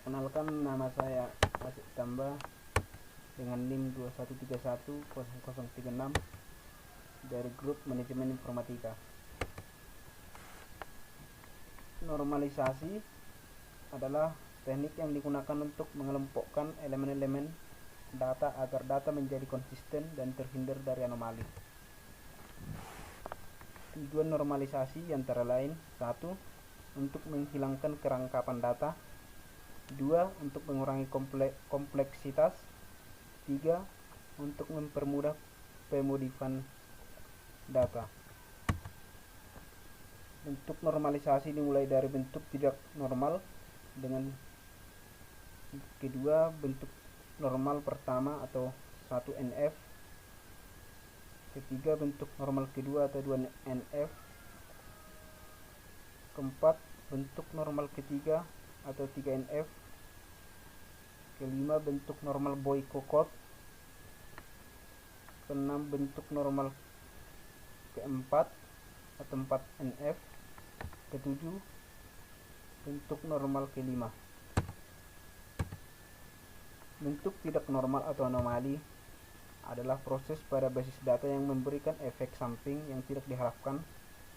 Perkenalkan, nama saya Asik Tambah dengan NIM 21310036 dari grup manajemen informatika. Normalisasi adalah teknik yang digunakan untuk mengelompokkan elemen-elemen data agar data menjadi konsisten dan terhindar dari anomali. Tujuan normalisasi antara lain: 1. Untuk menghilangkan kerangkapan data. 2. Untuk mengurangi kompleksitas. 3. Untuk mempermudah pemodifan data. Bentuk normalisasi dimulai dari bentuk tidak normal dengan kedua bentuk normal pertama atau 1NF, ketiga bentuk normal kedua atau 2NF, keempat bentuk normal ketiga atau 3NF, kelima bentuk normal Boy-Kokot, keenam bentuk normal keempat atau 4NF, ketujuh bentuk normal kelima. Bentuk tidak normal atau anomali adalah proses pada basis data yang memberikan efek samping yang tidak diharapkan,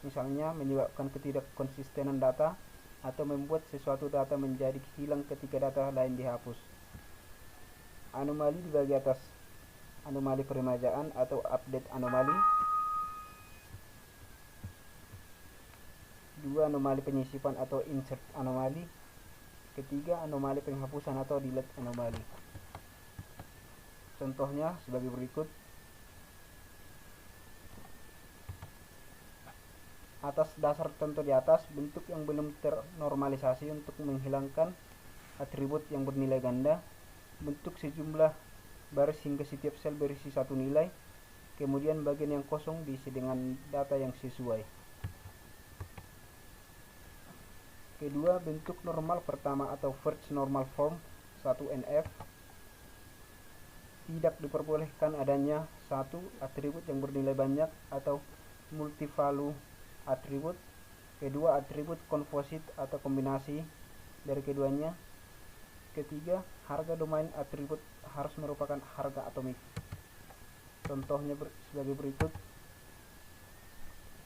misalnya menyebabkan ketidakkonsistenan data atau membuat sesuatu data menjadi hilang ketika data lain dihapus. Anomali dibagi atas anomali peremajaan atau update anomali, 2. Anomali penyisipan atau insert anomali, ketiga anomali penghapusan atau delete anomali. Contohnya sebagai berikut. Atas dasar contoh di atas, bentuk yang belum ternormalisasi untuk menghilangkan atribut yang bernilai ganda, bentuk sejumlah baris hingga setiap sel berisi satu nilai, kemudian bagian yang kosong diisi dengan data yang sesuai. Kedua, bentuk normal pertama atau first normal form 1NF. Tidak diperbolehkan adanya satu atribut yang bernilai banyak atau multivalue atribut. Kedua, atribut komposit atau kombinasi dari keduanya. Ketiga, harga domain atribut harus merupakan harga atomik. Contohnya sebagai berikut.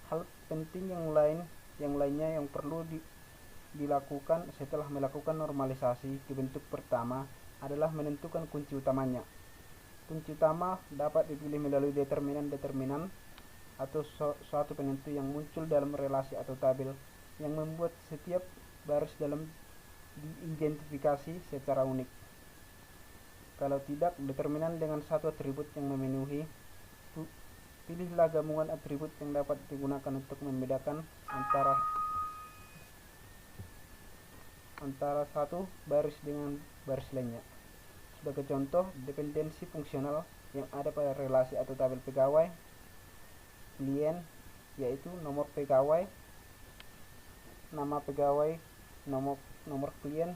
Hal penting yang lainnya yang perlu dilakukan setelah melakukan normalisasi ke bentuk pertama adalah menentukan kunci utamanya. Kunci utama dapat dipilih melalui determinan atau suatu penentu yang muncul dalam relasi atau tabel yang membuat setiap baris dalam diidentifikasi secara unik. Kalau tidak, determinan dengan satu atribut yang memenuhi, pilihlah gabungan atribut yang dapat digunakan untuk membedakan antara satu baris dengan baris lainnya. Sebagai contoh, dependensi fungsional yang ada pada relasi atau tabel pegawai klien, yaitu nomor pegawai, nama pegawai, nomor klien,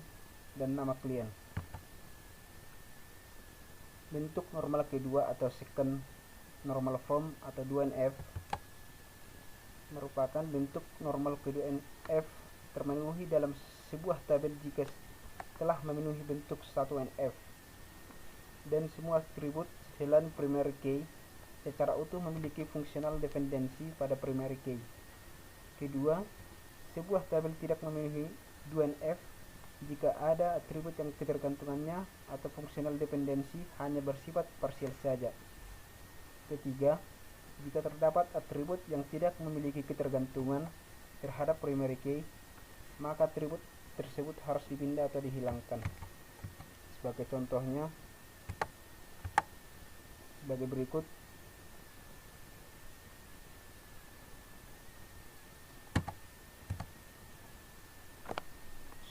dan nama klien. Bentuk normal kedua atau second normal form atau 2NF merupakan bentuk normal kedua NF termenuhi dalam sebuah tabel jika telah memenuhi bentuk 1NF dan semua atribut selain primary key secara utuh memiliki fungsional dependensi pada primary key. Kedua, sebuah tabel tidak memenuhi 2NF jika ada atribut yang ketergantungannya atau fungsional dependensi hanya bersifat parsial saja. Ketiga, jika terdapat atribut yang tidak memiliki ketergantungan terhadap primary key, maka atribut tersebut harus dipindah atau dihilangkan. Sebagai contohnya sebagai berikut.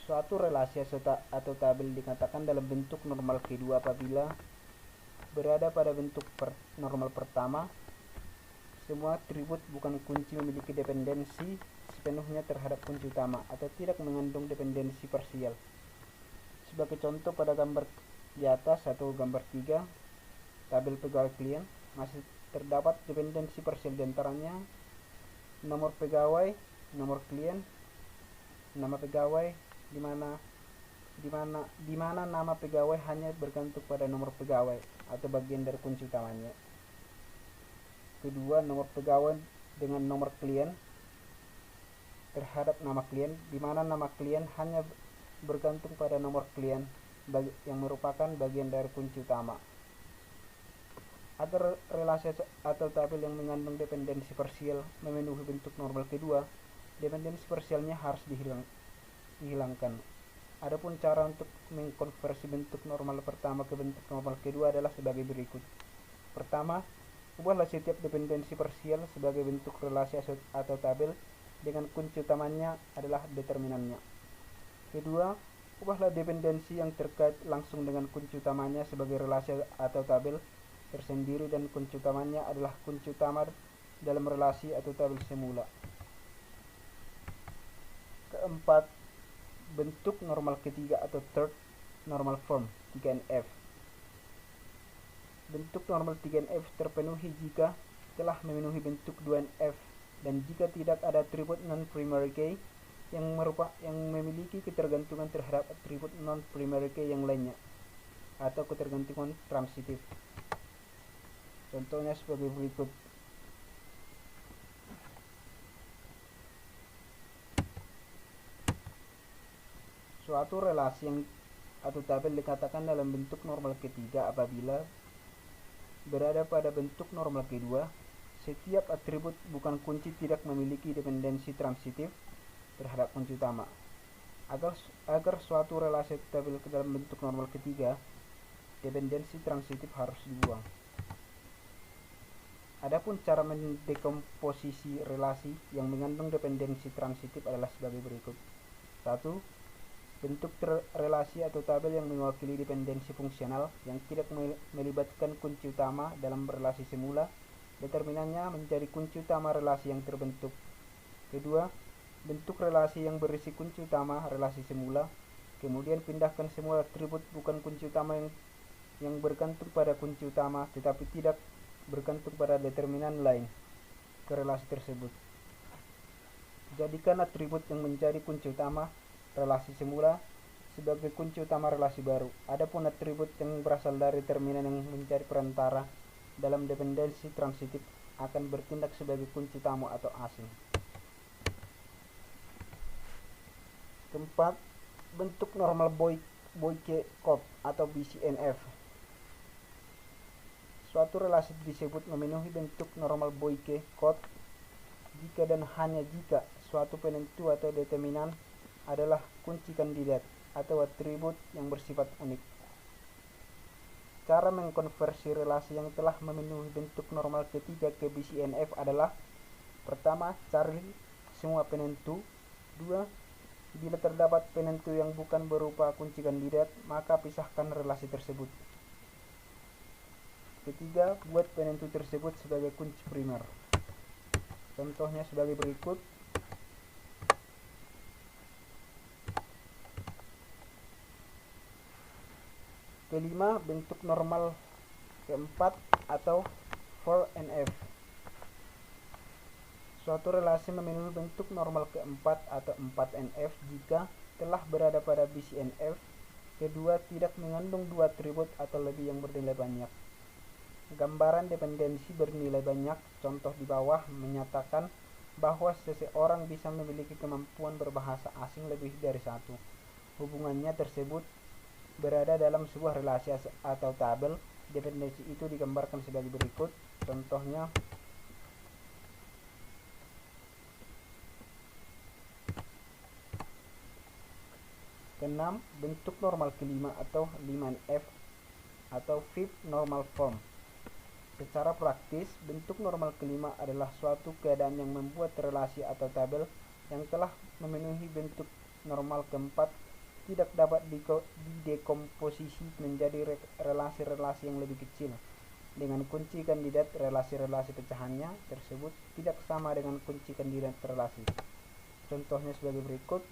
Suatu relasi atau tabel dikatakan dalam bentuk normal kedua apabila berada pada bentuk normal pertama. Semua atribut bukan kunci memiliki dependensi sepenuhnya terhadap kunci utama atau tidak mengandung dependensi parsial. Sebagai contoh pada gambar di atas atau gambar 3, tabel pegawai klien, masih terdapat dependensi parsial diantaranya nomor pegawai, nomor klien, nama pegawai, di mana di mana nama pegawai hanya bergantung pada nomor pegawai atau bagian dari kunci utamanya. Kedua, nomor pegawai dengan nomor klien terhadap nama klien, di mana nama klien hanya bergantung pada nomor klien yang merupakan bagian dari kunci utama. Agar relasi atau tabel yang mengandung dependensi parsial memenuhi bentuk normal kedua, dependensi parsialnya harus dihilangkan. Adapun cara untuk mengkonversi bentuk normal pertama ke bentuk normal kedua adalah sebagai berikut. Pertama, ubahlah setiap dependensi parsial sebagai bentuk relasi atau tabel dengan kunci utamanya adalah determinannya. Kedua, ubahlah dependensi yang terkait langsung dengan kunci utamanya sebagai relasi atau tabel tersendiri dan kunci utamanya adalah kunci utama dalam relasi atau tabel semula. Keempat, bentuk normal ketiga atau third normal form 3NF. Bentuk normal 3NF terpenuhi jika telah memenuhi bentuk 2NF dan jika tidak ada atribut non-primary key yang memiliki ketergantungan terhadap atribut non-primary key yang lainnya atau ketergantungan transitif. Contohnya sebagai berikut. Suatu relasi atau tabel dikatakan dalam bentuk normal ketiga apabila berada pada bentuk normal kedua, setiap atribut bukan kunci tidak memiliki dependensi transitif terhadap kunci utama. Agar suatu relasi atau tabel ke dalam bentuk normal ketiga, dependensi transitif harus dibuang. Adapun cara mendekomposisi relasi yang mengandung dependensi transitif adalah sebagai berikut. 1. Bentuk relasi atau tabel yang mewakili dependensi fungsional yang tidak melibatkan kunci utama dalam relasi semula, determinannya menjadi kunci utama relasi yang terbentuk. Kedua, bentuk relasi yang berisi kunci utama relasi semula, kemudian pindahkan semua atribut bukan kunci utama yang bergantung pada kunci utama tetapi tidak bergantung pada determinan lain ke relasi tersebut. Jadikan atribut yang menjadi kunci utama relasi semula sebagai kunci utama relasi baru. Adapun atribut yang berasal dari determinan yang menjadi perantara dalam dependensi transitif akan bertindak sebagai kunci utama atau asing. Keempat, bentuk normal Boyke code atau BCNF. Suatu relasi disebut memenuhi bentuk normal Boyke code jika dan hanya jika suatu penentu atau determinan adalah kunci kandidat atau atribut yang bersifat unik. Cara mengkonversi relasi yang telah memenuhi bentuk normal ketiga ke BCNF adalah: pertama, cari semua penentu. 2. Bila terdapat penentu yang bukan berupa kunci kandidat, maka pisahkan relasi tersebut. Ketiga, buat penentu tersebut sebagai kunci primer. Contohnya sebagai berikut. Kelima, bentuk normal keempat atau 4NF. Suatu relasi memenuhi bentuk normal keempat atau 4NF jika telah berada pada BCNF. Kedua, tidak mengandung dua atribut atau lebih yang bernilai banyak. Gambaran dependensi bernilai banyak, contoh di bawah, menyatakan bahwa seseorang bisa memiliki kemampuan berbahasa asing lebih dari satu. Hubungannya tersebut berada dalam sebuah relasi atau tabel. Dependensi itu digambarkan sebagai berikut. Contohnya, keenam, bentuk normal kelima atau 5NF atau fifth normal form. Secara praktis, bentuk normal kelima adalah suatu keadaan yang membuat relasi atau tabel yang telah memenuhi bentuk normal keempat tidak dapat didekomposisi menjadi relasi-relasi yang lebih kecil. Dengan kunci kandidat relasi-relasi pecahannya tersebut tidak sama dengan kunci kandidat relasi. Contohnya sebagai berikut.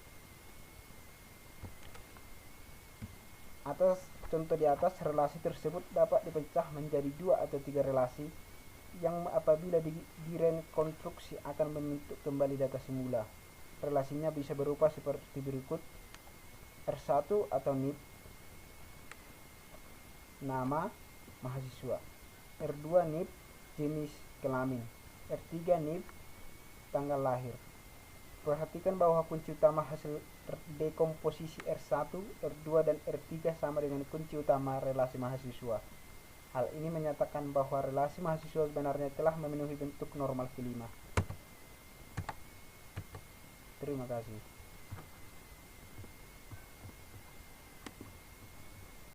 Atas contoh di atas, relasi tersebut dapat dipecah menjadi 2 atau 3 relasi yang apabila direkonstruksi akan membentuk kembali data semula. Relasinya bisa berupa seperti berikut. R1 atau NIP, nama mahasiswa. R2 NIP, jenis kelamin. R3 NIP, tanggal lahir. Perhatikan bahwa kunci utama hasil dekomposisi R1, R2, dan R3 sama dengan kunci utama relasi mahasiswa. Hal ini menyatakan bahwa relasi mahasiswa sebenarnya telah memenuhi bentuk normal kelima. Terima kasih.